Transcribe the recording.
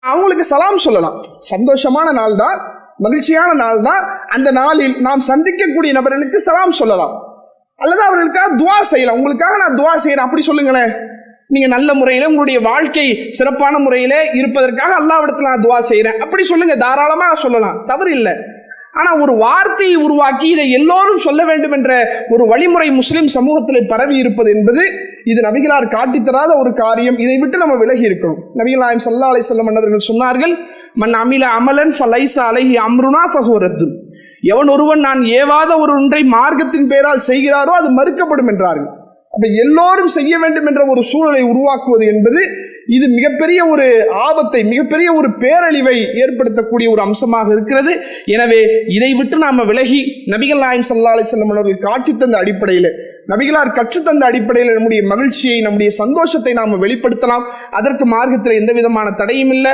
அவங்களுக்கு சலாம் சொல்லலாம். சந்தோஷமான நாள் தான், மகிழ்ச்சியான நாள் தான். அந்த நாளில் நாம் சந்திக்கக்கூடிய நபர்களுக்கு சலாம் சொல்லலாம், அல்லது அவர்களுக்காக துவா செய்யலாம். உங்களுக்காக நான் துவா செய்யறேன் அப்படி சொல்லுங்களேன். நீங்க நல்ல முறையில உங்களுடைய வாழ்க்கை சிறப்பான முறையில இருப்பதற்காக அல்லாஹ்விடத்துல நான் துவா செய்யறேன் அப்படி சொல்லுங்க, தாராளமா சொல்லலாம், தவறு இல்லை. ஆனா ஒரு வார்த்தையை உருவாக்கி இதை எல்லோரும் சொல்ல வேண்டும் என்ற ஒரு வழிமுறை முஸ்லிம் சமூகத்தில் பரவி இருப்பது என்பது இது நபிகளார் காட்டித்தராத ஒரு காரியம். இதை விட்டு நம்ம விலகி இருக்கணும். நபிகள் நாயகம் ஸல்லல்லாஹு அலைஹி வஸல்லம் அவர்கள் சொன்னார்கள், மன் அமில அமலன் ஃபலைஸ அலைஹி அம்ருனா ஃபஹுவ ரத்துன். எவன் ஒருவன் நான் ஏவாத ஒரு ஒன்றை மார்க்கத்தின் பெயரால் செய்கிறாரோ அது மறுக்கப்படும் என்றார்கள். அப்ப எல்லோரும் செய்ய வேண்டும் என்ற ஒரு சூழலை உருவாக்குவது என்பது இது மிகப்பெரிய ஒரு ஆபத்தை, மிகப்பெரிய ஒரு பேரழிவை ஏற்படுத்தக்கூடிய ஒரு அம்சமாக இருக்கிறது. எனவே இதை விட்டு நாம விலகி நபிகள் நாயகம் ஸல்லல்லாஹு அலைஹி வஸல்லம் அவர்கள் காட்டித்தந்த அடிப்படையில், நபிகளார் கற்றுத்தந்த அடிப்படையில் நம்முடைய மகிழ்ச்சியை, நம்முடைய சந்தோஷத்தை நாம வெளிப்படுத்தலாம். அதற்கு மார்க்கத்தில் எந்த விதமான தடையும் இல்லை.